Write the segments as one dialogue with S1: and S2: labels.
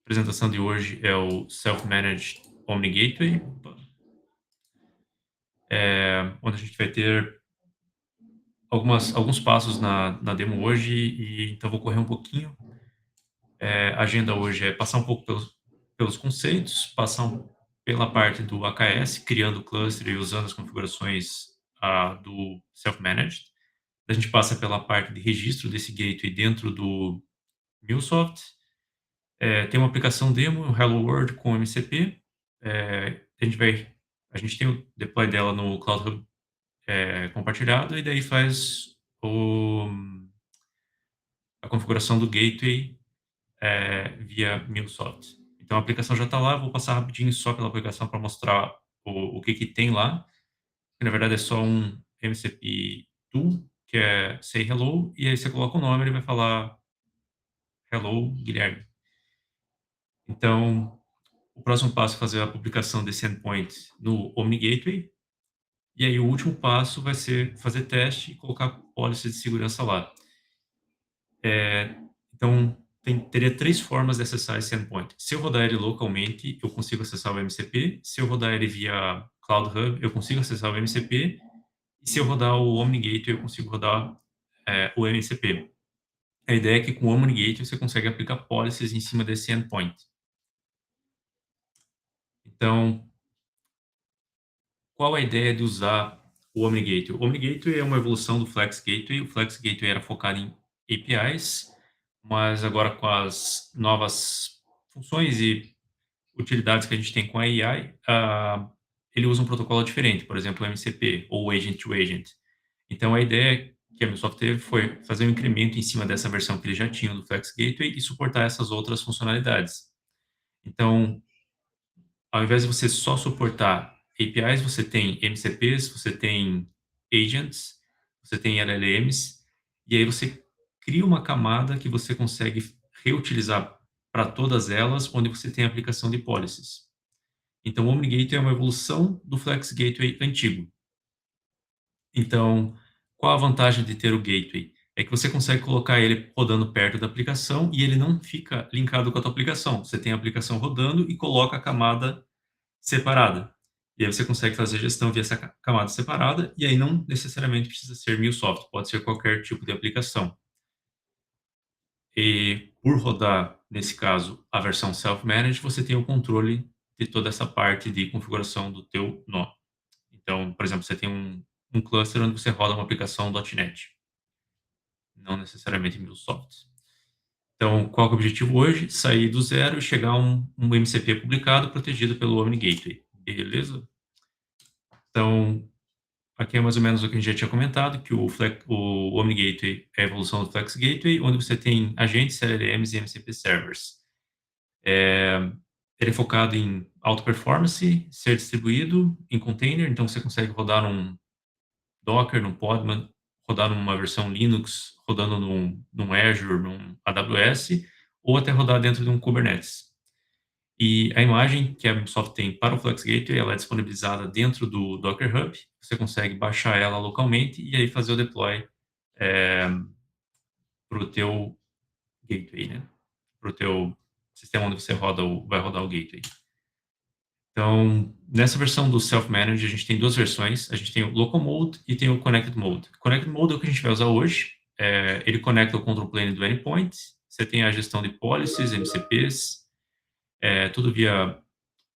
S1: apresentação de hoje é o Self-Managed Omni Gateway, onde a gente vai ter alguns passos na demo hoje, e então vou correr um pouquinho. A agenda hoje é passar um pouco pelos conceitos, pela parte do AKS, criando o cluster e usando as configurações do Self-Managed. A gente passa pela parte de registro desse gateway dentro do MuleSoft. Tem uma aplicação demo, o Hello World com MCP. A gente tem o deploy dela no Cloud Hub compartilhado, e daí faz a configuração do gateway via MuleSoft. Então a aplicação já está lá, vou passar rapidinho só pela aplicação para mostrar o que tem lá, que na verdade é só um MCP tool, que é say hello, e aí você coloca o nome, ele vai falar hello, Guilherme. Então, o próximo passo é fazer a publicação desse endpoint no Omni Gateway. E aí o último passo vai ser fazer teste e colocar policy de segurança lá. Então, teria 3 formas de acessar esse endpoint. Se eu rodar ele localmente, eu consigo acessar o MCP. Se eu rodar ele via Cloud Hub, eu consigo acessar o MCP. E se eu rodar o Omni Gateway, eu consigo rodar o MCP. A ideia é que com o Omni Gateway você consegue aplicar policies em cima desse endpoint. Então, qual a ideia de usar o Omni Gateway? O Omni Gateway é uma evolução do Flex Gateway. O Flex Gateway era focado em APIs, mas agora com as novas funções e utilidades que a gente tem com a AI, ele usa um protocolo diferente, por exemplo, o MCP ou Agent to Agent. Então, a ideia que a Microsoft teve foi fazer um incremento em cima dessa versão que eles já tinham do Flex Gateway e suportar essas outras funcionalidades. Então, ao invés de você só suportar APIs, você tem MCPs, você tem agents, você tem LLMs, e aí você cria uma camada que você consegue reutilizar para todas elas, onde você tem a aplicação de policies. Então, o Omni Gateway é uma evolução do Flex Gateway antigo. Então, qual a vantagem de ter o Gateway? É que você consegue colocar ele rodando perto da aplicação e ele não fica linkado com a tua aplicação. Você tem a aplicação rodando e coloca a camada separada. E aí você consegue fazer gestão via essa camada separada, e aí não necessariamente precisa ser MuleSoft, pode ser qualquer tipo de aplicação. E por rodar, nesse caso, a versão Self-Managed, você tem o controle de toda essa parte de configuração do teu nó. Então, por exemplo, você tem um cluster onde você roda uma aplicação .NET, não necessariamente MuleSoft. Então, qual é o objetivo hoje? Sair do zero e chegar a um MCP publicado protegido pelo Omni Gateway. Beleza? Então, aqui é mais ou menos o que a gente já tinha comentado, que o Omni Gateway é a evolução do Flex Gateway, onde você tem agentes, LLMs e MCP servers. Ele é focado em alta performance, ser distribuído em container, então você consegue rodar num Docker, num Podman, rodar numa versão Linux, rodando num Azure, num AWS, ou até rodar dentro de um Kubernetes. E a imagem que a Microsoft tem para o Flex Gateway, ela é disponibilizada dentro do Docker Hub. Você consegue baixar ela localmente e aí fazer o deploy para o teu gateway, né? Para o teu sistema onde você vai rodar o gateway. Então, nessa versão do Self-Managed, a gente tem 2 versões. A gente tem o Local Mode e tem o Connected Mode. Connected Mode é o que a gente vai usar hoje. Ele conecta o control plane do endpoint. Você tem a gestão de policies, MCPs, tudo via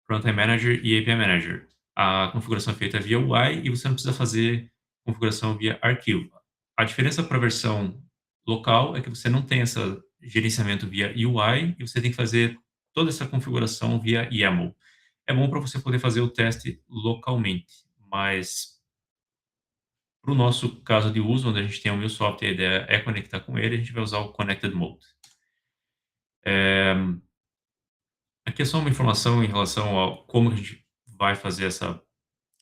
S1: Runtime Manager e API Manager. A configuração é feita via UI e você não precisa fazer configuração via arquivo. A diferença para a versão local é que você não tem esse gerenciamento via UI e você tem que fazer toda essa configuração via YAML. É bom para você poder fazer o teste localmente, mas para o nosso caso de uso, onde a gente tem o MuleSoft e a ideia é conectar com ele, a gente vai usar o Connected Mode. Aqui é só uma informação em relação a como a gente vai fazer essa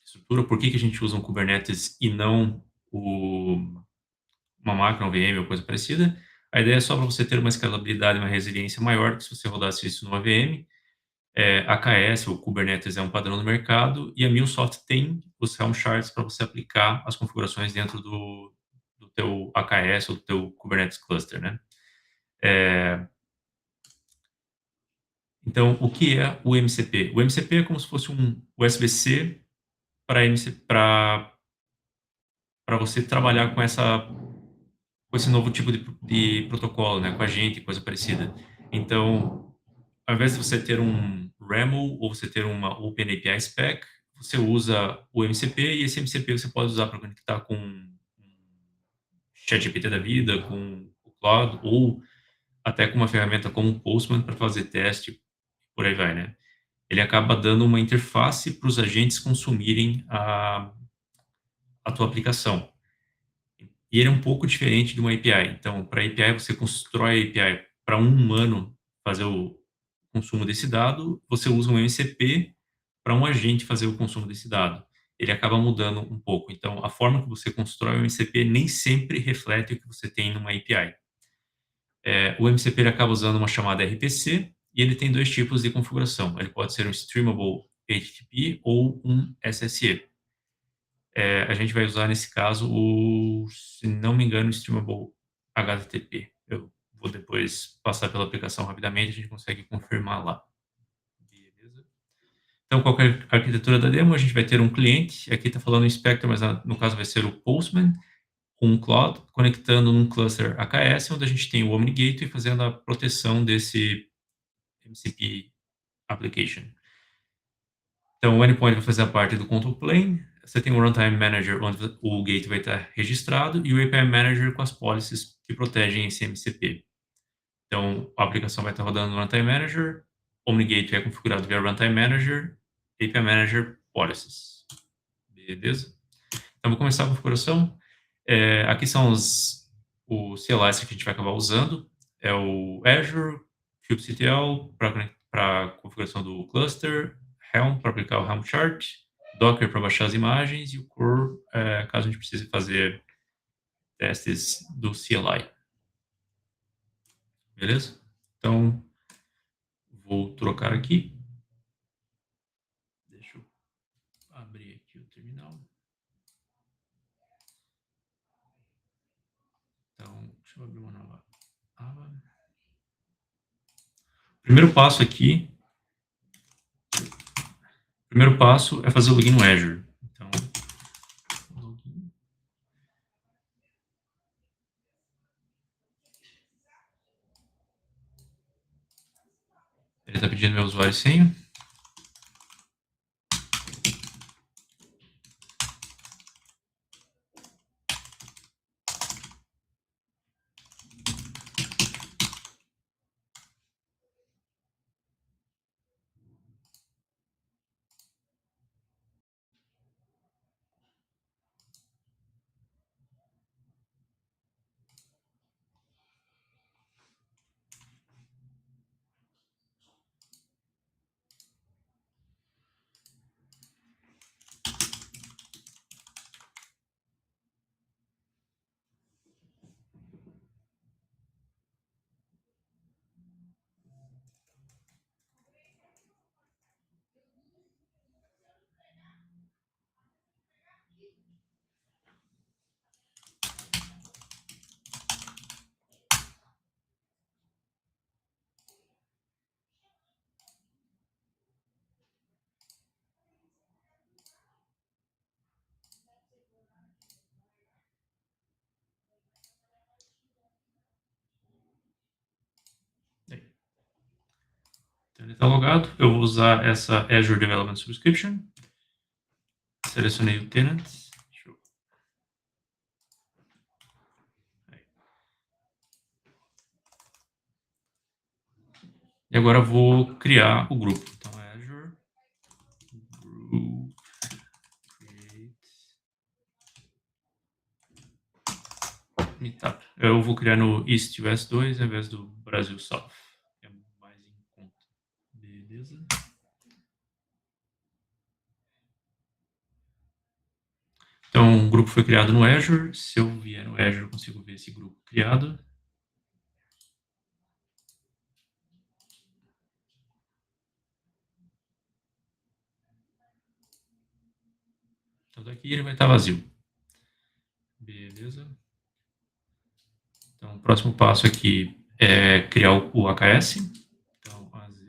S1: estrutura, por que a gente usa um Kubernetes e não uma máquina, um VM ou coisa parecida. A ideia é só para você ter uma escalabilidade, uma resiliência maior do que se você rodasse isso numa VM. AKS, ou Kubernetes, é um padrão no mercado, e a MuleSoft tem os Helm charts para você aplicar as configurações dentro do teu AKS ou do teu Kubernetes cluster, né? Então, o que é o MCP? O MCP é como se fosse um USB-C para você trabalhar com esse novo tipo de protocolo, né, com a gente, coisa parecida. Então, ao invés de você ter um RAML ou você ter uma OpenAPI Spec, você usa o MCP e esse MCP você pode usar para conectar com ChatGPT da vida, com o Claude ou até com uma ferramenta como o Postman para fazer teste, por aí vai, né? Ele acaba dando uma interface para os agentes consumirem a tua aplicação. E ele é um pouco diferente de uma API. Então, para API, você constrói a API para um humano fazer o consumo desse dado, você usa um MCP para um agente fazer o consumo desse dado. Ele acaba mudando um pouco. Então, a forma que você constrói o MCP nem sempre reflete o que você tem numa API. O MCP ele acaba usando uma chamada RPC e ele tem dois tipos de configuração. Ele pode ser um Streamable HTTP ou um SSE. A gente vai usar, nesse caso, se não me engano, o Streamable HTTP. Eu vou depois passar pela aplicação rapidamente, a gente consegue confirmar lá. Beleza? Então, qual que é a arquitetura da demo? A gente vai ter um cliente, aqui está falando Inspector, mas no caso vai ser o Postman, com um Cloud, conectando num cluster AKS, onde a gente tem o Omni Gateway fazendo a proteção desse MCP application. Então, o endpoint vai fazer a parte do control plane, você tem o Runtime Manager, onde o gateway vai estar registrado, e o API Manager com as policies que protegem esse MCP. Então, a aplicação vai estar rodando no Runtime Manager, Omni Gateway é configurado via Runtime Manager, API Manager Policies. Beleza? Então, vou começar a configuração. Aqui são os CLIs que a gente vai acabar usando. É o Azure, kubectl para configuração do cluster, Helm para aplicar o Helm chart, Docker para baixar as imagens e o Core, caso a gente precise fazer testes do CLI. Beleza? Então, vou trocar aqui. Deixa eu abrir aqui o terminal. Então, deixa eu abrir uma nova aba. Primeiro passo aqui, é fazer o login no Azure. Então, login. Ele está pedindo meu usuário e senha. Então, ele está logado. Eu vou usar essa Azure Development Subscription. Selecionei o tenant. E agora eu vou criar o grupo. Então, Azure Group Create Meetup. Eu vou criar no East US 2 ao invés do Brasil South. É mais em conta. Beleza. Então, o grupo foi criado no Azure. Se eu vier no Azure, eu consigo ver esse grupo criado. Então, daqui ele vai estar vazio. Beleza. Então, o próximo passo aqui é criar o AKS. Então, AZ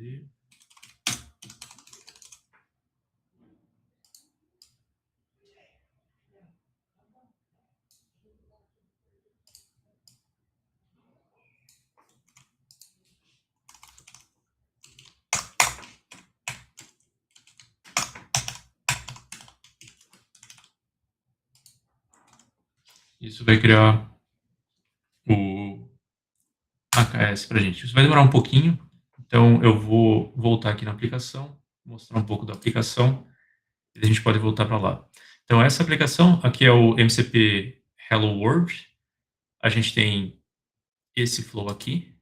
S1: Isso vai criar o AKS para a gente. Isso vai demorar um pouquinho, então eu vou voltar aqui na aplicação, mostrar um pouco da aplicação, e a gente pode voltar para lá. Então, essa aplicação aqui é o MCP Hello World. A gente tem esse flow aqui.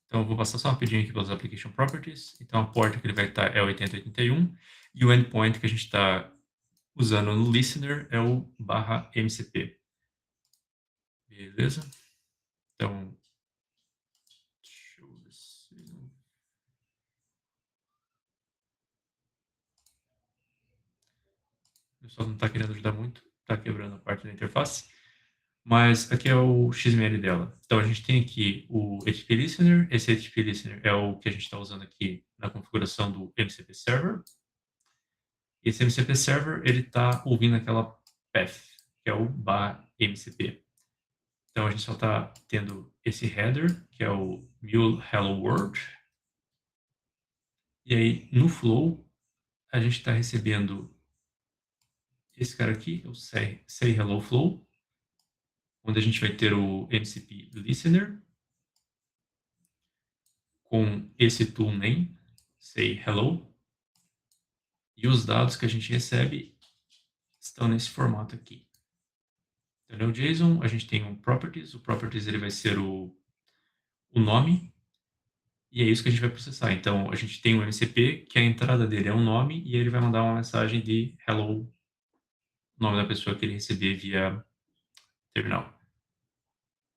S1: Então, eu vou passar só rapidinho aqui pelas Application Properties. Então, a porta que ele vai estar é 8081, e o endpoint que a gente está usando no listener é o /mcp. Beleza? Então, deixa eu ver se... O pessoal não está querendo ajudar muito, está quebrando a parte da interface. Mas aqui é o XML dela. Então, a gente tem aqui o HTTP Listener. Esse HTTP Listener é o que a gente está usando aqui na configuração do MCP Server. Esse MCP Server, ele está ouvindo aquela path, que é o /mcp. Então, a gente só está tendo esse header, que é o mule hello world. E aí, no flow, a gente está recebendo esse cara aqui, o say hello flow, onde a gente vai ter o MCP Listener com esse tool name, say hello, e os dados que a gente recebe estão nesse formato aqui. Então, no JSON, a gente tem um properties, o properties ele vai ser o nome, e é isso que a gente vai processar. Então, a gente tem um MCP, que a entrada dele é um nome, e ele vai mandar uma mensagem de hello, o nome da pessoa que ele receber via terminal.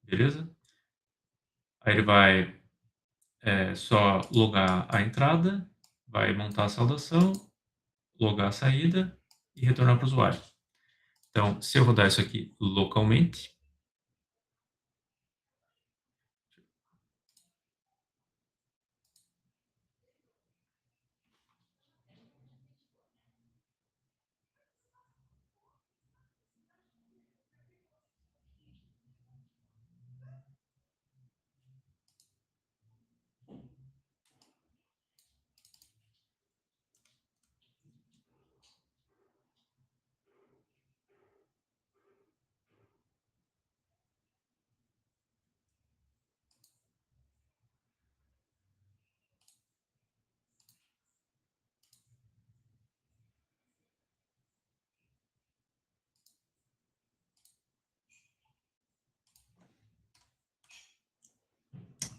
S1: Beleza? Aí ele vai só logar a entrada, vai montar a saudação, logar a saída e retornar para o usuário. Então, se eu rodar isso aqui localmente,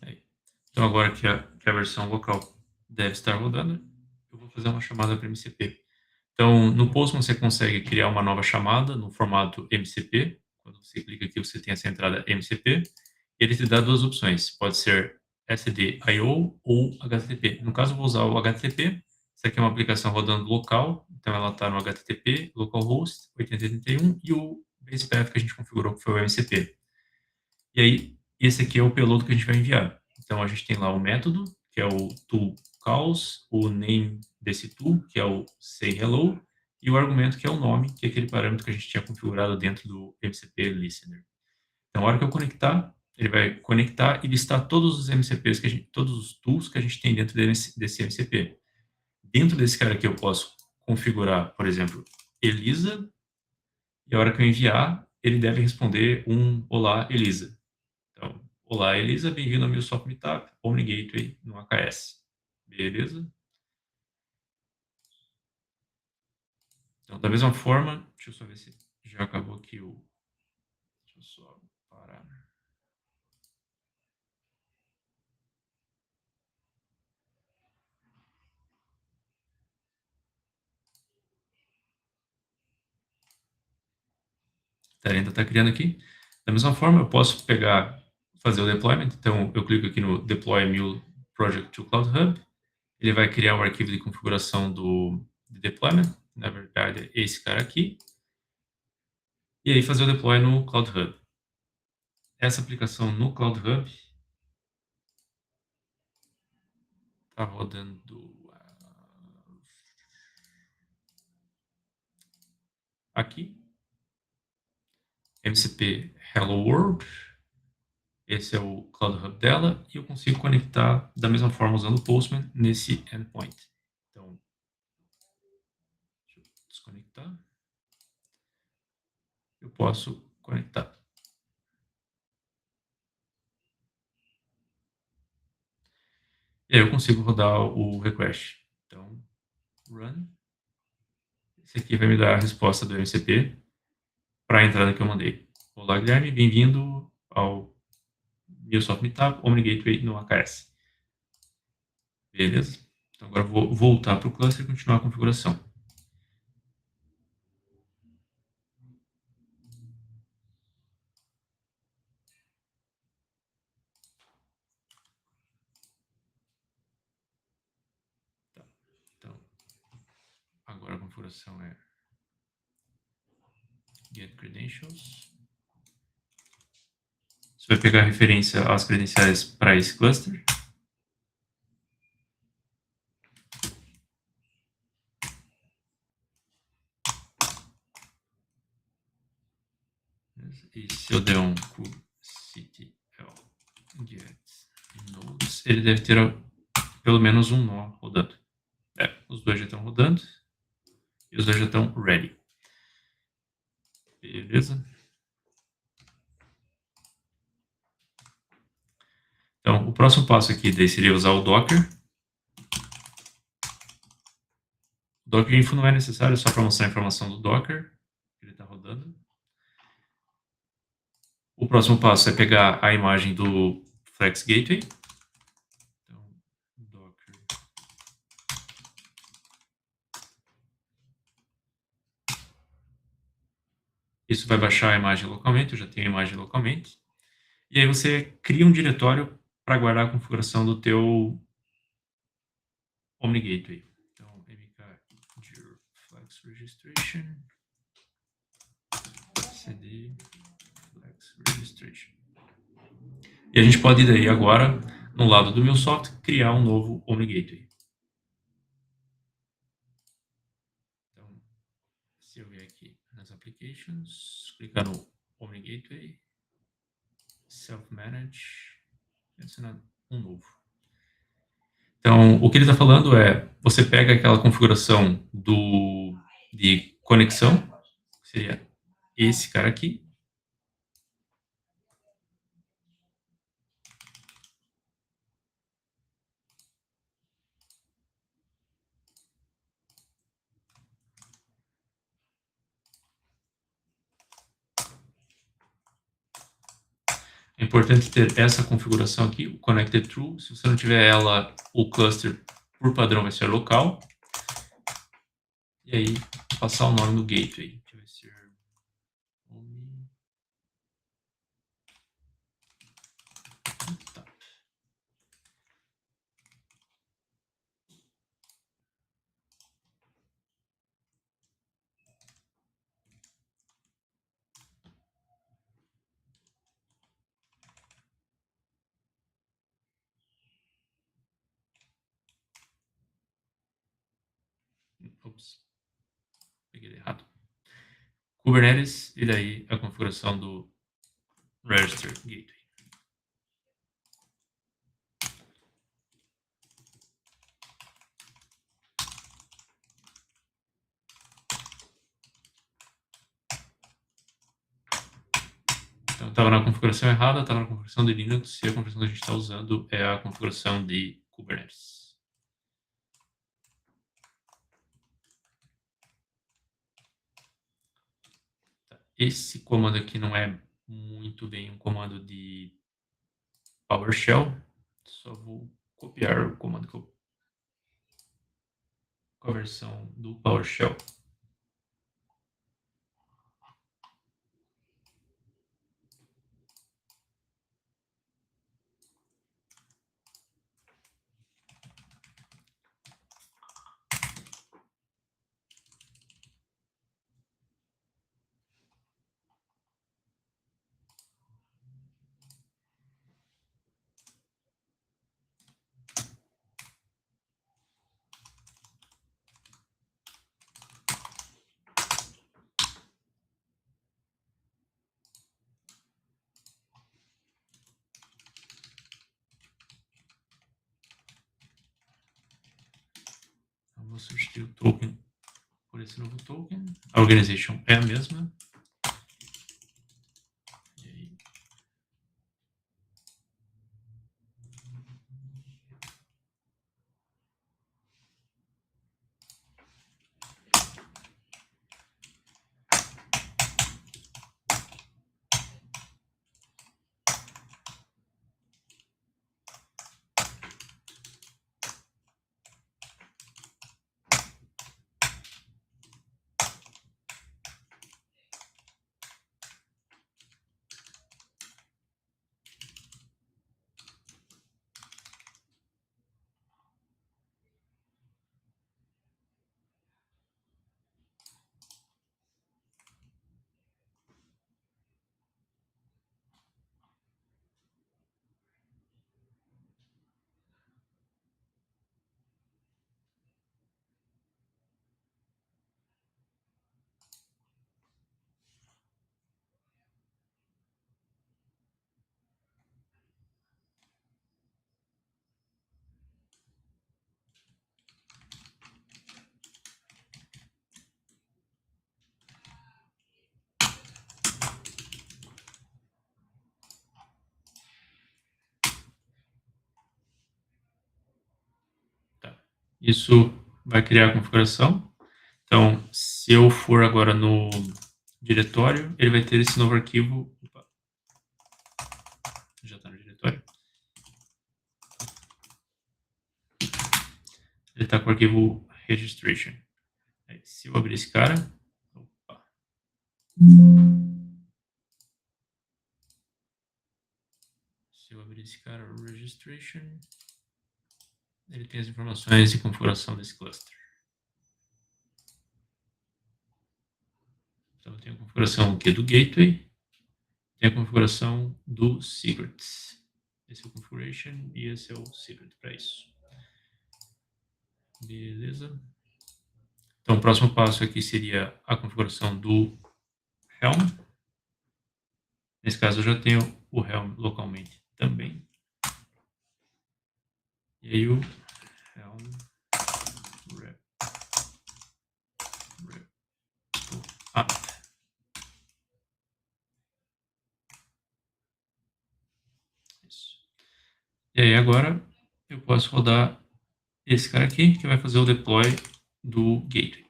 S1: aí. Então, agora que a versão local deve estar rodando, eu vou fazer uma chamada para MCP. Então, no Postman você consegue criar uma nova chamada no formato MCP. Quando você clica aqui, você tem essa entrada MCP. Ele te dá duas opções. Pode ser SDIO ou HTTP. No caso, eu vou usar o HTTP. Isso aqui é uma aplicação rodando local. Então, ela está no HTTP, localhost 8081, e o base path que a gente configurou, que foi o MCP. E aí, esse aqui é o payload que a gente vai enviar. Então, a gente tem lá o método, que é o tool calls, o name desse tool, que é o say hello, e o argumento, que é o nome, que é aquele parâmetro que a gente tinha configurado dentro do MCP Listener. Então, na hora que eu conectar, ele vai conectar e listar todos os MCPs, todos os tools que a gente tem dentro desse MCP. Dentro desse cara aqui, eu posso configurar, por exemplo, Elisa, e a hora que eu enviar, ele deve responder um Olá, Elisa. Então, olá, Elisa, bem-vindo ao MuleSoft Meetup, Omni Gateway no AKS. Beleza? Então, da mesma forma, deixa eu só ver se já acabou aqui o... Deixa eu só parar. Ele ainda está criando aqui. Da mesma forma, eu posso pegar, fazer o deployment. Então, eu clico aqui no Deploy Mule Project to Cloud Hub. Ele vai criar o arquivo de configuração do deployment. Na verdade, é esse cara aqui. E aí, fazer o deploy no Cloud Hub. Essa aplicação no Cloud Hub está rodando aqui. MCP Hello World. Esse é o Cloud Hub dela, e eu consigo conectar da mesma forma usando o Postman nesse endpoint. Então, deixa eu desconectar. Eu posso conectado. E aí eu consigo rodar o request. Então, run. Esse aqui vai me dar a resposta do MCP para a entrada que eu mandei. Olá, Guilherme, bem-vindo ao MuleSoft Meetup Omni Gateway no AKS. Beleza? Então agora eu vou voltar para o cluster e continuar a configuração. Tá. Então, agora a configuração é get credentials. Você vai pegar a referência às credenciais para esse cluster. E se eu der um kubectl get nodes, ele deve ter pelo menos um nó rodando. Os dois já estão rodando e os dois já estão ready. Beleza? Então, o próximo passo aqui daí seria usar o Docker. O Docker Info não é necessário, é só para mostrar a informação do Docker, que ele está rodando. O próximo passo é pegar a imagem do Flex Gateway. Então, Docker. Isso vai baixar a imagem localmente, eu já tenho a imagem localmente. E aí você cria um diretório para guardar a configuração do teu Omni Gateway. Então, mkdir Flex Registration, cd Flex Registration. E a gente pode daí agora, no lado do MuleSoft, criar um novo Omni Gateway. Então, se eu vier aqui nas Applications, clicar no Omni Gateway, Self-Manage, e adicionar um novo. Então, o que ele está falando é, você pega aquela configuração de conexão, que seria esse cara aqui, é importante ter essa configuração aqui, o Connected True. Se você não tiver ela, o cluster, por padrão, vai ser local. E aí, passar o nome no gateway, que vai ser Omni. Tá. Ops, peguei errado. Kubernetes, e daí a configuração do Register Gateway. Então, estava na configuração errada, estava na configuração de Linux, e a configuração que a gente está usando é a configuração de Kubernetes. Esse comando aqui não é muito bem um comando de PowerShell. Só vou copiar o comando com a versão do PowerShell. Então, vou substituir o token por esse novo token. A organization é a mesma. Isso vai criar a configuração. Então, se eu for agora no diretório, ele vai ter esse novo arquivo. Opa, já está no diretório. Ele está com o arquivo registration. Aí, se eu abrir esse cara, opa, se eu abrir esse cara, registration, ele tem as informações de configuração desse cluster. Então, eu tenho a configuração aqui do gateway, tem a configuração do secrets. Esse é o configuration e esse é o secret para isso. Beleza. Então, o próximo passo aqui seria a configuração do Helm. Nesse caso, eu já tenho o Helm localmente também. E aí o Helm app. Isso. E aí agora eu posso rodar esse cara aqui, que vai fazer o deploy do gateway.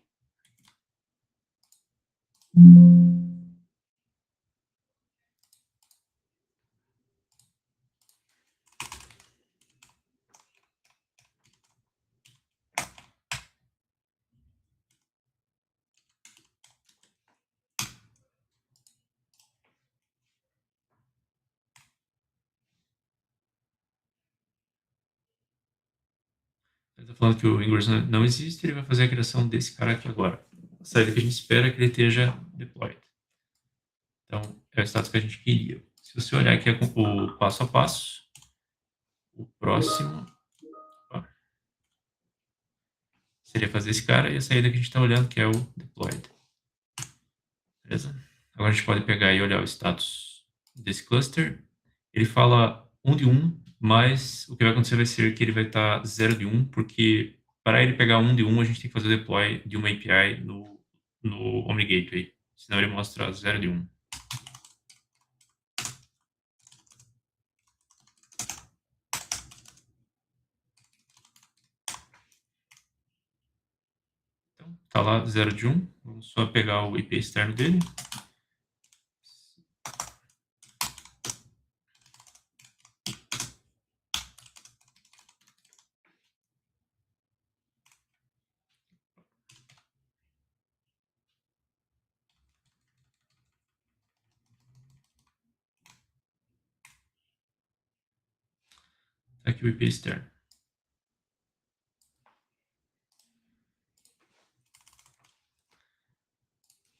S1: Ele está falando que o Ingress não existe, ele vai fazer a criação desse cara aqui agora. A saída que a gente espera é que ele esteja deployed. Então, é o status que a gente queria. Se você olhar aqui o passo a passo, o próximo seria fazer esse cara e a saída que a gente está olhando, que é o deployed. Beleza? Agora a gente pode pegar e olhar o status desse cluster. Ele fala 1 de 1, mas o que vai acontecer vai ser que ele vai estar 0 de 1, porque para ele pegar 1 de 1, a gente tem que fazer o deploy de uma API no Omni Gateway. Senão ele mostra 0 de 1. Então, está lá 0 de 1. Vamos só pegar o IP externo dele. Tá aqui o IP externo.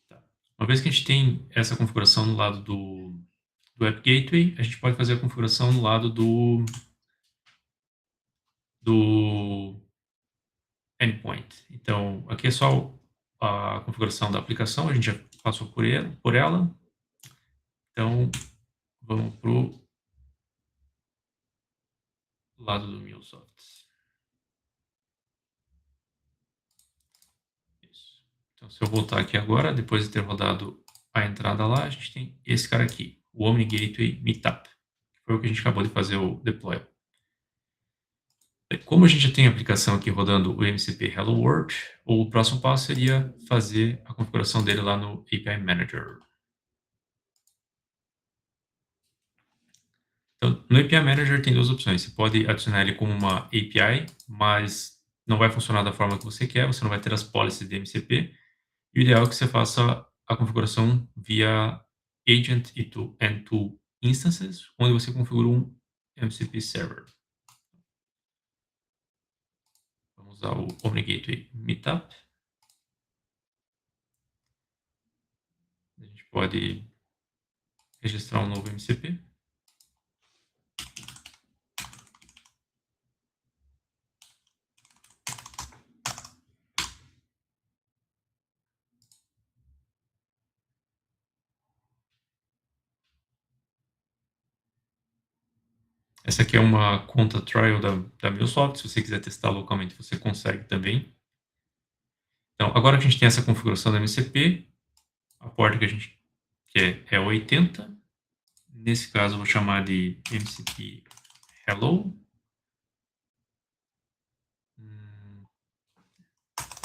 S1: Tá. Uma vez que a gente tem essa configuração no lado do App Gateway, a gente pode fazer a configuração no lado do endpoint. Então, aqui é só a configuração da aplicação, a gente já passou por ela. Então, vamos para o lado do MuleSoft. Isso. Então, se eu voltar aqui agora, depois de ter rodado a entrada lá, a gente tem esse cara aqui, o Omni Gateway Meetup, que foi o que a gente acabou de fazer o deploy. Como a gente já tem a aplicação aqui rodando o MCP Hello World, o próximo passo seria fazer a configuração dele lá no API Manager. Então, no API Manager tem duas opções. Você pode adicionar ele como uma API, mas não vai funcionar da forma que você quer, você não vai ter as policies de MCP. E o ideal é que você faça a configuração via Agent and Tool Instances, onde você configura um MCP Server. Vamos usar o Omni Gateway Meetup. A gente pode registrar um novo MCP. Essa aqui é uma conta trial da MuleSoft. Se você quiser testar localmente, você consegue também. Então, agora que a gente tem essa configuração da MCP, a porta que a gente quer é 80. Nesse caso, eu vou chamar de MCP Hello.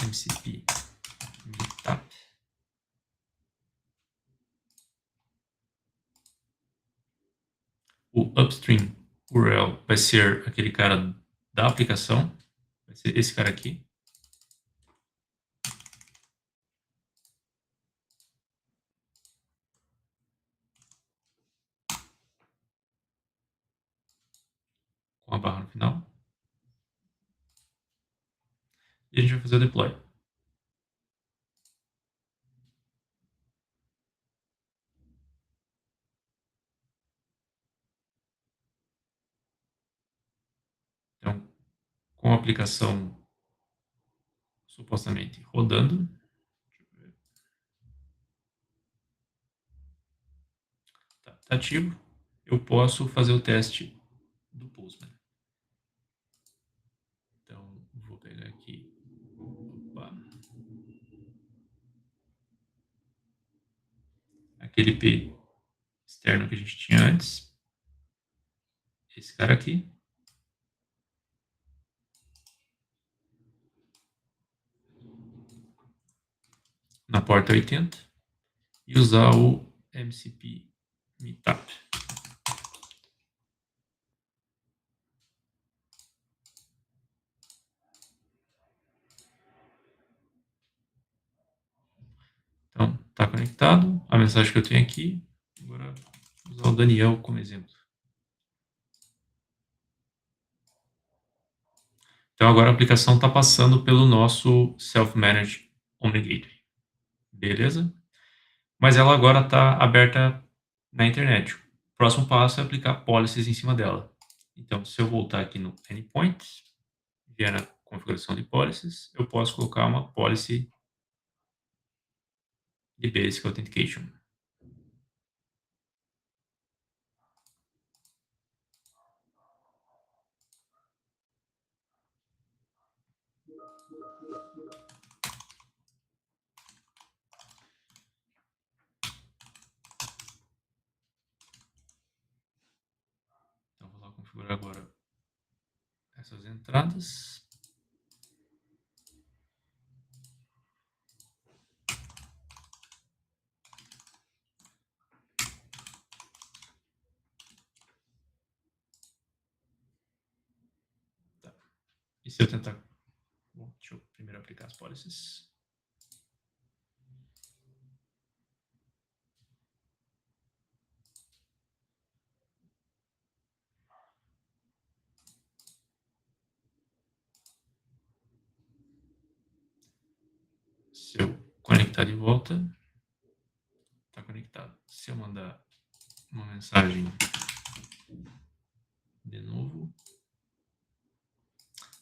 S1: MCP meetup. O upstream URL vai ser aquele cara da aplicação, vai ser esse cara aqui. Com a barra no final. E a gente vai fazer o deploy. Então, com a aplicação supostamente rodando, tá ativo, eu posso fazer o teste do Postman. Então, vou pegar aqui, opa, aquele IP externo que a gente tinha antes, esse cara aqui, na porta 80, e usar o MCP Meetup. Então, está conectado. A mensagem que eu tenho aqui, agora vou usar o Daniel como exemplo. Então, agora a aplicação está passando pelo nosso Self-Managed Omni Gateway. Beleza? Mas ela agora está aberta na internet. O próximo passo é aplicar policies em cima dela. Então, se eu voltar aqui no Endpoint, vier na configuração de policies, eu posso colocar uma policy de Basic Authentication. Então, vou lá configurar agora essas entradas. Tá. E se eu tentar... Bom, deixa eu primeiro aplicar as policies. Se eu conectar de volta, está conectado. Se eu mandar uma mensagem de novo,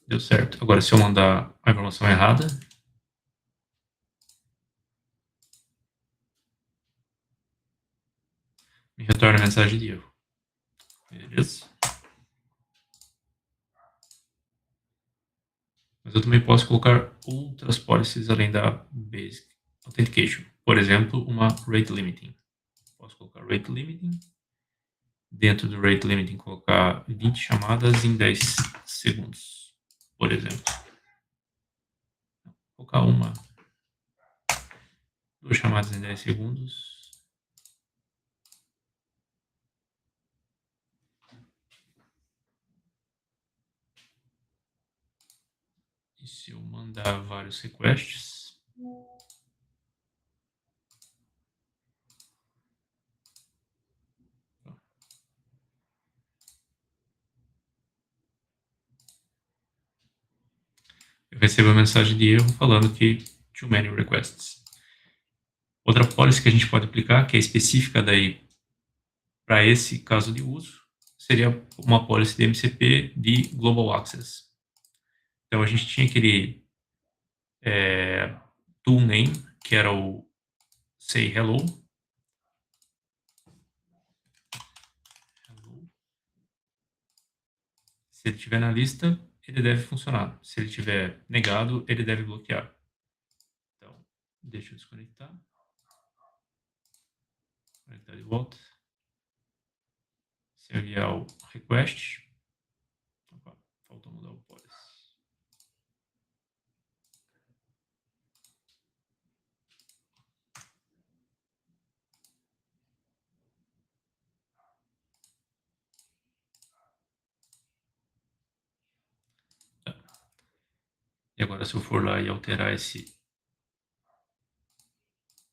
S1: deu certo. Agora, se eu mandar a informação errada, me retorna a mensagem de erro. Beleza? Mas eu também posso colocar outras policies além da Basic Authentication. Por exemplo, uma Rate Limiting. Posso colocar Rate Limiting. Dentro do Rate Limiting, colocar 20 chamadas em 10 segundos, por exemplo. Vou colocar duas chamadas em 10 segundos. E se eu mandar vários requests, eu recebo uma mensagem de erro falando que too many requests. Outra policy que a gente pode aplicar, que é específica daí para esse caso de uso, seria uma policy de MCP de Global Access. Então, a gente tinha aquele tool name, que era o say hello. Se ele estiver na lista, ele deve funcionar. Se ele estiver negado, ele deve bloquear. Então, deixa eu desconectar. Conectar de volta. Se eu enviar o request. Opa, faltou mudar o policy. E agora, se eu for lá e alterar esse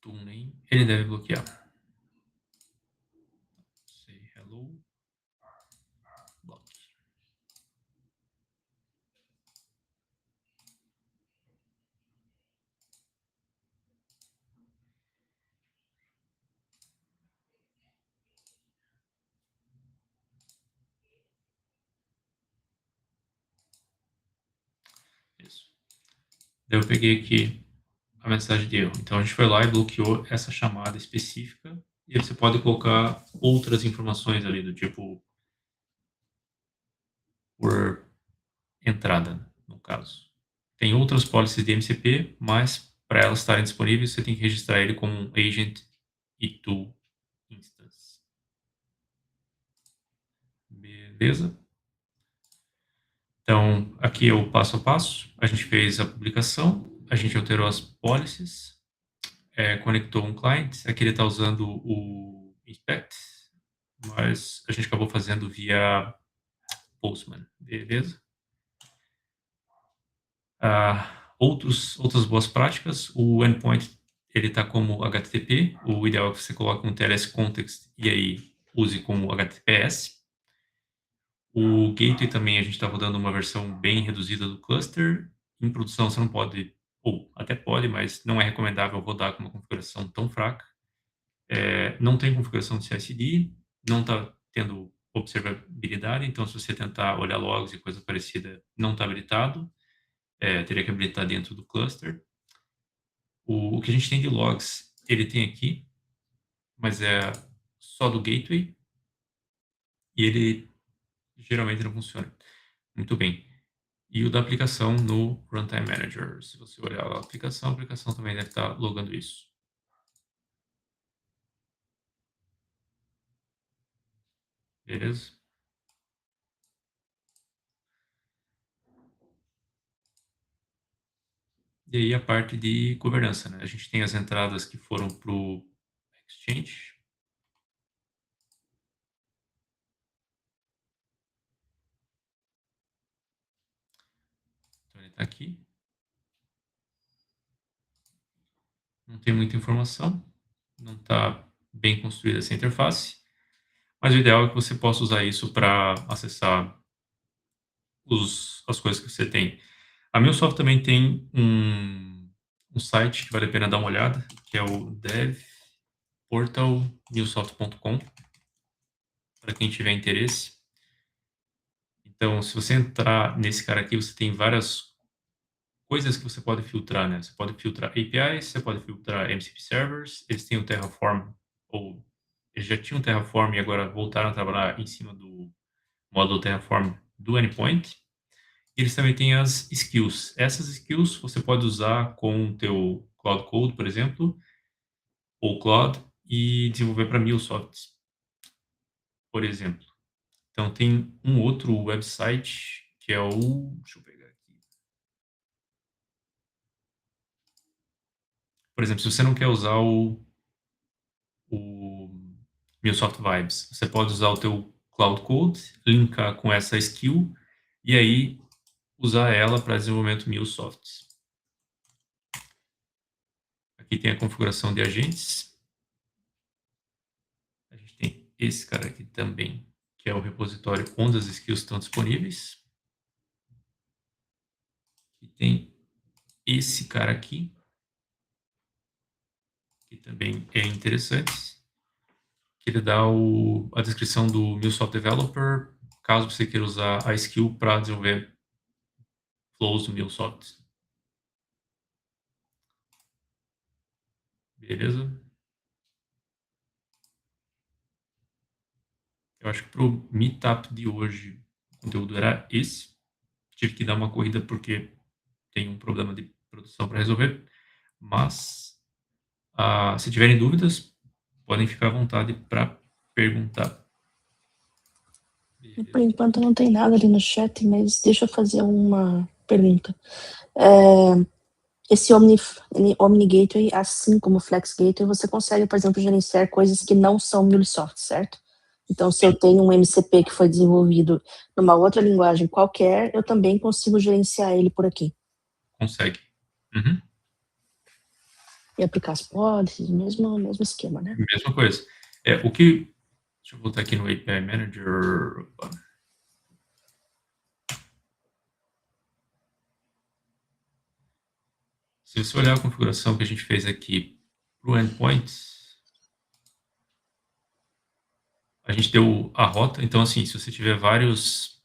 S1: tool name, ele deve bloquear. Say hello, block. Isso. Daí eu peguei aqui a mensagem de erro. Então, a gente foi lá e bloqueou essa chamada específica. E aí você pode colocar outras informações ali, do tipo por entrada, no caso. Tem outras policies de MCP, mas para elas estarem disponíveis, você tem que registrar ele como um agent e tool instance. Beleza? Então, aqui é o passo a passo. A gente fez a publicação, a gente alterou as policies, conectou um client. Aqui ele está usando o inspect, mas a gente acabou fazendo via Postman, beleza? Outras boas práticas, o endpoint ele está como HTTP, o ideal é que você coloque um TLS context e aí use como HTTPS. O gateway também a gente está rodando uma versão bem reduzida do cluster. Em produção você não pode, ou até pode, mas não é recomendável rodar com uma configuração tão fraca. Não tem configuração de CI/CD, não está tendo observabilidade, então se você tentar olhar logs e coisa parecida, não está habilitado. Teria que habilitar dentro do cluster. O que a gente tem de logs, ele tem aqui, mas é só do gateway, e ele geralmente não funciona muito bem. E o da aplicação no Runtime Manager. Se você olhar a aplicação também deve estar logando isso. Beleza? E aí a parte de governança, né? A gente tem as entradas que foram para o Exchange. Então ele está aqui. Não tem muita informação. Não está bem construída essa interface. Mas o ideal é que você possa usar isso para acessar as coisas que você tem. A MuleSoft também tem um site que vale a pena dar uma olhada, que é o devportalmulesoft.com, para quem tiver interesse. Então, se você entrar nesse cara aqui, você tem várias coisas que você pode filtrar, né? Você pode filtrar APIs, você pode filtrar MCP servers, eles têm o Terraform, ou eles já tinham o Terraform e agora voltaram a trabalhar em cima do módulo Terraform do endpoint. Eles também têm as skills. Essas skills você pode usar com o teu Cloud Code, por exemplo, ou Cloud, e desenvolver para MuleSoft, por exemplo. Então, tem um outro website que é o... Deixa eu pegar aqui. Por exemplo, se você não quer usar o MuleSoft Vibes, você pode usar o teu Cloud Code, linkar com essa skill, e aí usar ela para desenvolvimento MuleSoft. Aqui tem a configuração de agentes. A gente tem esse cara aqui também, que é o repositório onde as skills estão disponíveis. E tem esse cara aqui, que também é interessante, que ele dá a descrição do MuleSoft Developer, caso você queira usar a skill para desenvolver flows do MuleSoft. Beleza? Eu acho que para o meetup de hoje, o conteúdo era esse. Tive que dar uma corrida porque tem um problema de produção para resolver, mas se tiverem dúvidas, podem ficar à vontade para perguntar.
S2: Por enquanto não tem nada ali no chat, mas deixa eu fazer uma pergunta. Esse Omni Gateway, assim como o Flex Gateway, você consegue, por exemplo, gerenciar coisas que não são MuleSoft, certo? Então, se eu tenho um MCP que foi desenvolvido numa outra linguagem qualquer, eu também consigo gerenciar ele por aqui.
S1: consegue. Uhum.
S2: E aplicar as policies, mesmo esquema, né?
S1: Mesma coisa. Deixa eu voltar aqui no API Manager. Opa. Se você olhar a configuração que a gente fez aqui para o endpoint, a gente deu a rota. Então, assim, se você tiver vários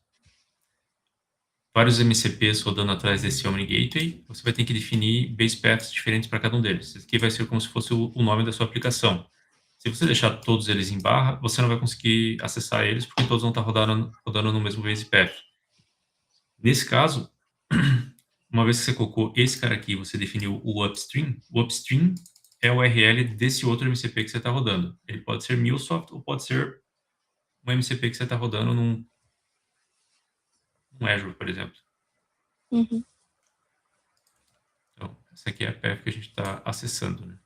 S1: MCPs rodando atrás desse Omni Gateway, você vai ter que definir base paths diferentes para cada um deles. Esse aqui vai ser como se fosse o nome da sua aplicação. Se você deixar todos eles em barra, você não vai conseguir acessar eles, porque todos vão estar rodando no mesmo base path. Nesse caso, uma vez que você colocou esse cara aqui, você definiu o upstream é o URL desse outro MCP que você está rodando. Ele pode ser MuleSoft ou pode ser um MCP que você está rodando num Azure, por exemplo.
S2: Uhum.
S1: Então, essa aqui é a path que a gente está acessando, né?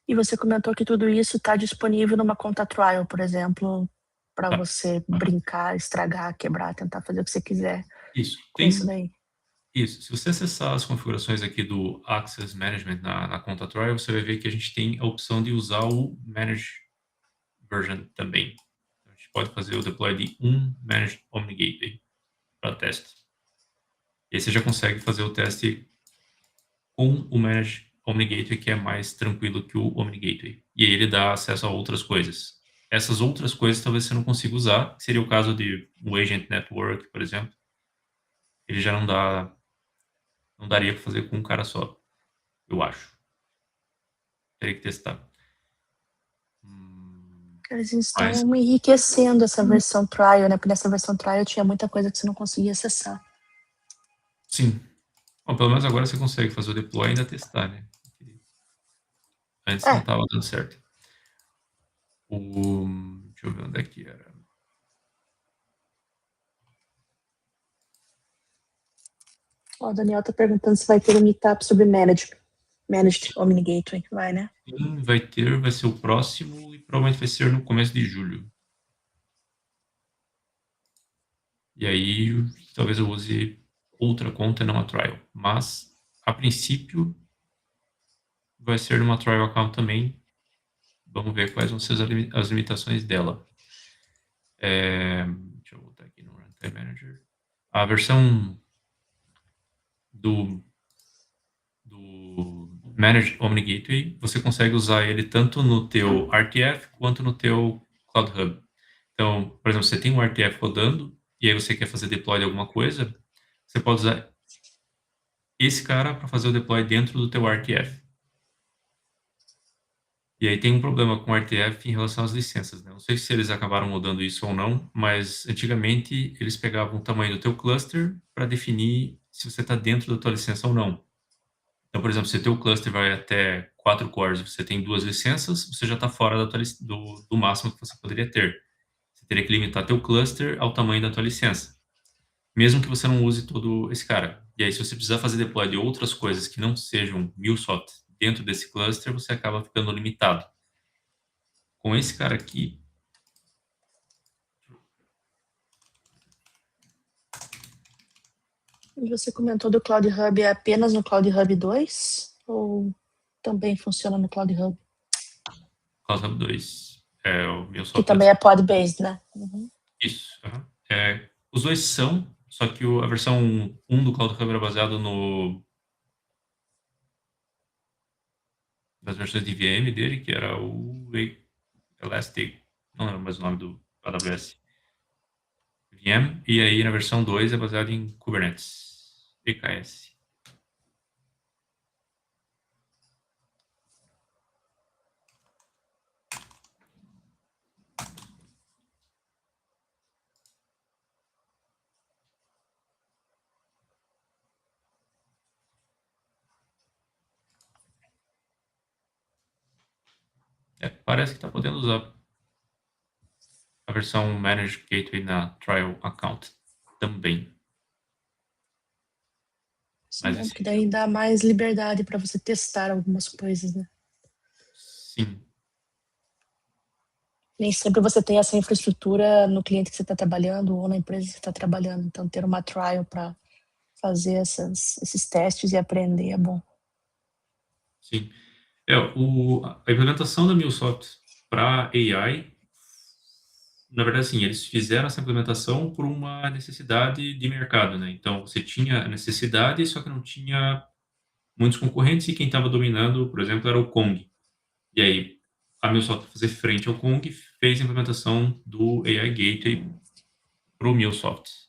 S2: E você comentou que tudo isso está disponível numa conta trial, por exemplo, para
S1: Tá.
S2: você brincar, estragar, quebrar, tentar fazer o que você quiser
S1: Isso.
S2: com isso daí.
S1: Isso. Se você acessar as configurações aqui do Access Management na conta trial, você vai ver que a gente tem a opção de usar o Manage Version também. A gente pode fazer o deploy de um Managed Omni Gateway para teste. E aí você já consegue fazer o teste com o Managed Omni Gateway, que é mais tranquilo que o Omni Gateway. E aí ele dá acesso a outras coisas. Essas outras coisas talvez você não consiga usar, seria o caso de um Agent Network, por exemplo. Ele já não daria para fazer com um cara só, eu acho. Teria que testar.
S2: Eles estão
S1: Mas,
S2: enriquecendo essa versão trial, né? Porque nessa versão trial tinha muita coisa que você não conseguia acessar.
S1: sim. Bom, pelo menos agora você consegue fazer o deploy e ainda testar, né? Antes não estava dando certo. Deixa eu ver onde é que era.
S2: Ó, o Daniel tá perguntando se vai ter um meetup sobre Managed Omni Gateway. Vai, né?
S1: Sim, vai ser o próximo e provavelmente vai ser no começo de julho. E aí, talvez eu use outra conta e não a trial. Mas, a princípio, vai ser numa trial account também. Vamos ver quais vão ser as limitações dela. Deixa eu voltar aqui no Runtime Manager. A versão do Managed Omni Gateway, você consegue usar ele tanto no teu RTF quanto no teu Cloud Hub. Então, por exemplo, você tem um RTF rodando e aí você quer fazer deploy de alguma coisa, você pode usar esse cara para fazer o deploy dentro do teu RTF. E aí tem um problema com o RTF em relação às licenças, né? Não sei se eles acabaram mudando isso ou não, mas antigamente eles pegavam o tamanho do teu cluster para definir se você está dentro da tua licença ou não. Então, por exemplo, se o teu cluster vai até 4 cores e você tem 2 licenças, você já está fora do máximo que você poderia ter. Você teria que limitar teu cluster ao tamanho da tua licença, mesmo que você não use todo esse cara. E aí, se você precisar fazer deploy de outras coisas que não sejam MuleSoft dentro desse cluster, você acaba ficando limitado. Com esse cara aqui,
S2: E você comentou do Cloud Hub, é apenas no Cloud Hub 2? Ou também funciona no Cloud Hub?
S1: Cloud Hub 2 é o
S2: Que
S1: MuleSoft.
S2: também é pod-based, né? Uhum.
S1: Isso. Uhum. Os dois são, só que a versão 1 do Cloud Hub era baseado das versões de VM dele, que era o Elastic, não lembro mais o nome do AWS VM, e aí na versão 2 é baseado em Kubernetes, EKS. Parece que está podendo usar a versão Managed Gateway na Trial Account também. Mas
S2: Sim, porque daí dá mais liberdade para você testar algumas coisas, né?
S1: Sim.
S2: Nem sempre você tem essa infraestrutura no cliente que você está trabalhando ou na empresa que você está trabalhando. Então, ter uma trial para fazer esses testes e aprender é bom.
S1: Sim. A implementação da MuleSoft para AI, na verdade, sim, eles fizeram essa implementação por uma necessidade de mercado, né? Então, você tinha a necessidade, só que não tinha muitos concorrentes, e quem estava dominando, por exemplo, era o Kong. E aí, a MuleSoft, para fazer frente ao Kong, fez a implementação do AI Gateway para o MuleSoft.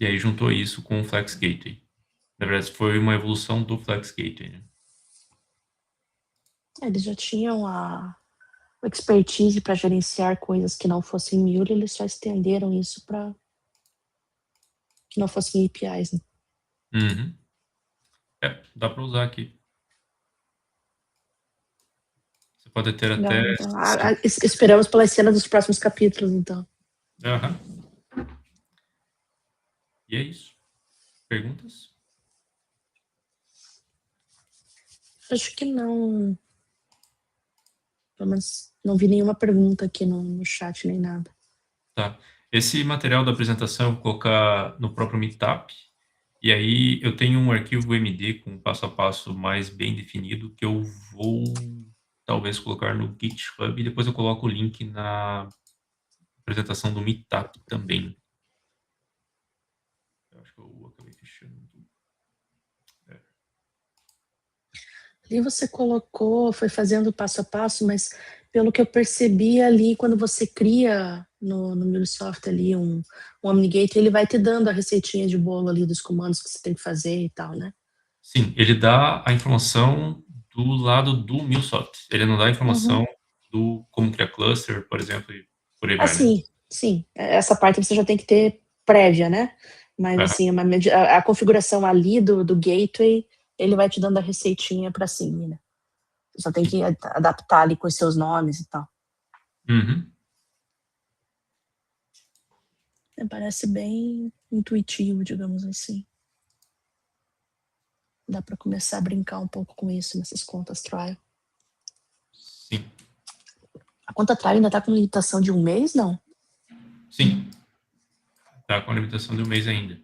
S1: E aí juntou isso com o Flex Gateway. Na verdade, foi uma evolução do Flex Gateway, né?
S2: Eles já tinham a expertise para gerenciar coisas que não fossem Mule, eles só estenderam isso para que não fossem APIs, né?
S1: Uhum. Dá para usar aqui. Você pode ter
S2: Legal,
S1: até...
S2: então. Esperamos pelas cenas dos próximos capítulos, então.
S1: Aham. E é isso. Perguntas?
S2: Acho que não. Pelo menos não vi nenhuma pergunta aqui no chat, nem nada.
S1: Tá. Esse material da apresentação eu vou colocar no próprio Meetup. E aí eu tenho um arquivo MD com passo a passo mais bem definido que eu vou talvez colocar no GitHub, e depois eu coloco o link na apresentação do Meetup também. Eu acho que eu acabei fechando.
S2: Ali você colocou, foi fazendo passo a passo, mas pelo que eu percebi ali, quando você cria no MuleSoft ali um OmniGate, ele vai te dando a receitinha de bolo ali dos comandos que você tem que fazer e tal, né?
S1: Sim, ele dá a informação do lado do MuleSoft. Ele não dá a informação do como criar cluster, por exemplo, e por aí vai, né?
S2: Sim. Essa parte você já tem que ter prévia, né? Mas
S1: Aham.
S2: assim, a configuração ali do gateway, ele vai te dando a receitinha para seguir, né? Você só tem que adaptar ali com os seus nomes e tal.
S1: Uhum.
S2: Parece bem intuitivo, digamos assim. Dá para começar a brincar um pouco com isso nessas contas trial.
S1: Sim.
S2: A conta trial ainda está com limitação de 1 mês, não?
S1: Sim. Tá com a limitação de 1 mês ainda.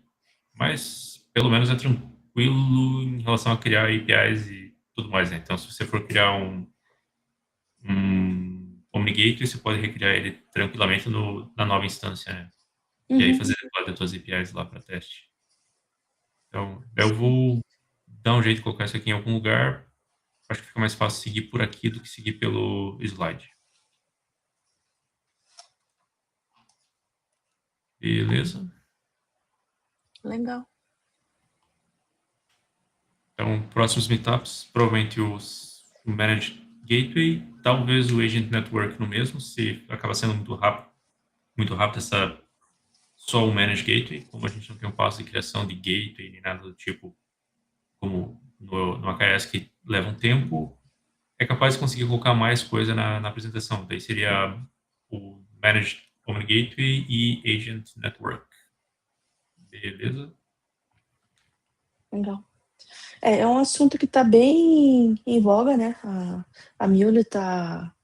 S1: Mas, pelo menos, é tranquilo em relação a criar APIs e tudo mais, né? Então, se você for criar um OmniGateway, você pode recriar ele tranquilamente na nova instância, né? E aí fazer deploy das suas APIs lá para teste. Então, eu vou dar um jeito de colocar isso aqui em algum lugar. Acho que fica mais fácil seguir por aqui do que seguir pelo slide. Beleza?
S2: Legal.
S1: Então, próximos meetups, provavelmente o Managed Gateway, talvez o Agent Network no mesmo, se acaba sendo muito rápido só o Managed Gateway, como a gente não tem um passo de criação de gateway nem nada do tipo, como no AKS, que leva um tempo, é capaz de conseguir colocar mais coisa na apresentação. Daí seria o Managed Omni Gateway e Agent Network. Beleza?
S2: Legal. É um assunto que está bem em voga, né? A Mule está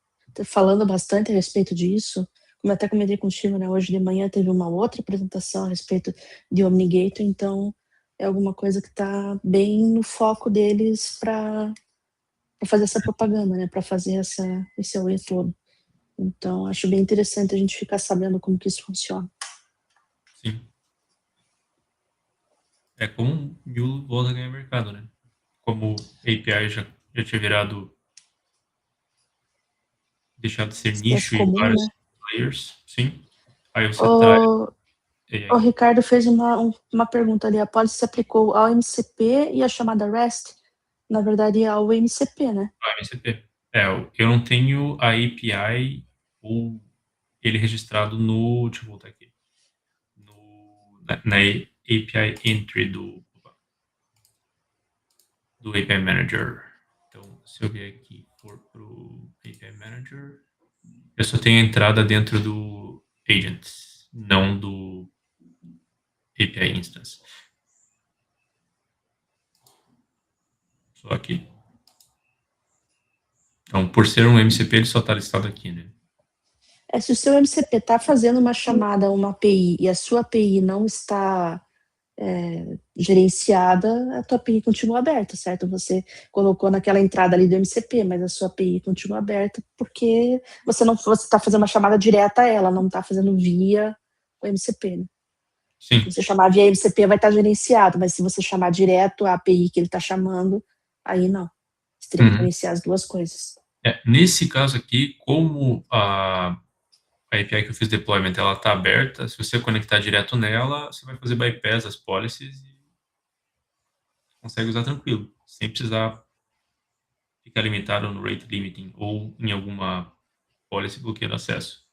S2: falando bastante a respeito disso. Como eu até comentei contigo, né? Hoje de manhã teve uma outra apresentação a respeito de OmniGateway, então é alguma coisa que está bem no foco deles para fazer essa propaganda, né? Para fazer esse auê todo. Então, acho bem interessante a gente ficar sabendo como que isso funciona.
S1: Sim. É como o Mule volta a ganhar mercado, né? Como API já tinha deixado de ser
S2: Espécie
S1: nicho e
S2: comum,
S1: vários
S2: né?
S1: players, sim. Aí você traz...
S2: O Ricardo fez uma pergunta ali. A policy se aplicou ao MCP e a chamada REST, na verdade, ao MCP, né?
S1: MCP. Eu não tenho a API ou ele registrado no... Deixa eu voltar aqui. Na API entry do API Manager. Então, se eu vier aqui for pro API Manager, eu só tenho a entrada dentro do agent, não do API Instance. Só aqui. Então, por ser um MCP, ele só está listado aqui, né?
S2: Se o seu MCP está fazendo uma chamada a uma API e a sua API não está gerenciada, a tua API continua aberta, certo? Você colocou naquela entrada ali do MCP, mas a sua API continua aberta porque você está fazendo uma chamada direta a ela, não está fazendo via o MCP, né?
S1: Sim.
S2: Se você chamar via MCP, vai estar gerenciado, mas se você chamar direto a API que ele está chamando, aí não. Você teria que gerenciar as duas coisas.
S1: Nesse caso aqui, como a API que eu fiz deployment, ela está aberta, se você conectar direto nela, você vai fazer bypass das policies e consegue usar tranquilo, sem precisar ficar limitado no rate limiting ou em alguma policy bloqueando acesso.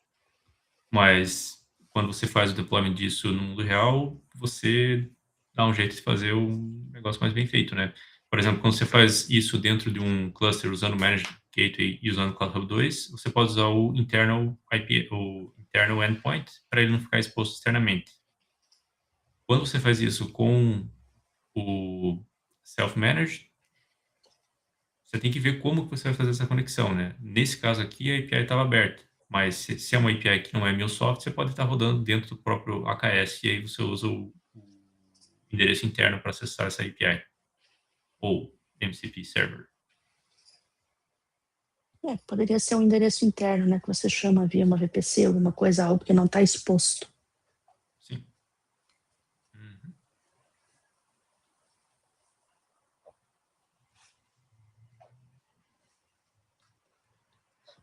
S1: Mas quando você faz o deployment disso no mundo real, você dá um jeito de fazer um negócio mais bem feito, né? Por exemplo, quando você faz isso dentro de um cluster usando o Managed Gateway e usando o Cloud Hub 2, você pode usar o internal IP, o internal endpoint, para ele não ficar exposto externamente. Quando você faz isso com o self-managed, você tem que ver como que você vai fazer essa conexão, né? Nesse caso aqui, a API estava aberta, mas se é uma API que não é MuleSoft, você pode estar rodando dentro do próprio AKS e aí você usa o endereço interno para acessar essa API, ou MCP Server.
S2: Poderia ser um endereço interno, né, que você chama via uma VPC, alguma coisa, algo que não está exposto.
S1: Sim. Uhum.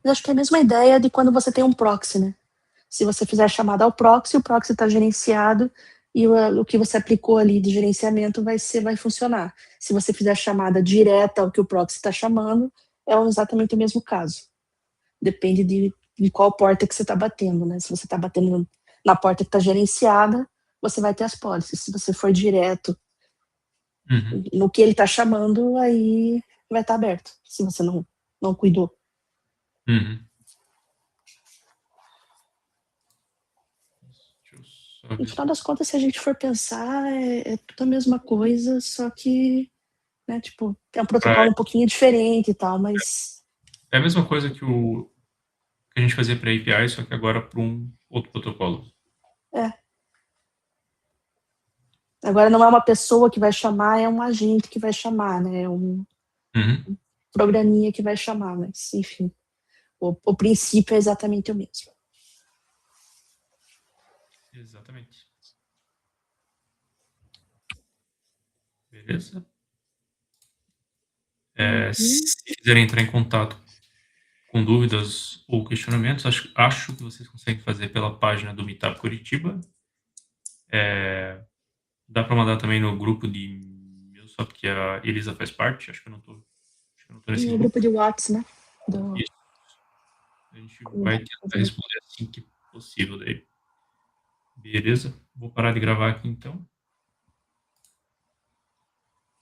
S2: Mas acho que é a mesma ideia de quando você tem um proxy, né? Se você fizer chamada ao proxy, o proxy está gerenciado e o que você aplicou ali de gerenciamento vai funcionar. Se você fizer chamada direta ao que o proxy está chamando, é exatamente o mesmo caso. Depende de qual porta que você está batendo, né? Se você está batendo na porta que está gerenciada, você vai ter as policies. Se você for direto no que ele está chamando, aí vai estar aberto, se você não cuidou.
S1: Uhum.
S2: No final das contas, se a gente for pensar, é tudo a mesma coisa, só que, né, tipo, tem um protocolo um pouquinho diferente e tal, mas...
S1: É a mesma coisa que a gente fazia para API, só que agora para um outro protocolo.
S2: Agora não é uma pessoa que vai chamar, é um agente que vai chamar, né? É um programinha que vai chamar, mas, enfim, o princípio é exatamente o mesmo.
S1: Exatamente. Beleza? Se quiserem entrar em contato com dúvidas ou questionamentos, acho que vocês conseguem fazer pela página do Meetup Curitiba. Dá para mandar também no grupo de MuleSoft que a Elisa faz parte. Acho que eu não tô nesse
S2: No
S1: grupo.
S2: grupo de WhatsApp, né?
S1: Isso. A gente vai tentar responder assim que possível daí. Beleza? Vou parar de gravar aqui então.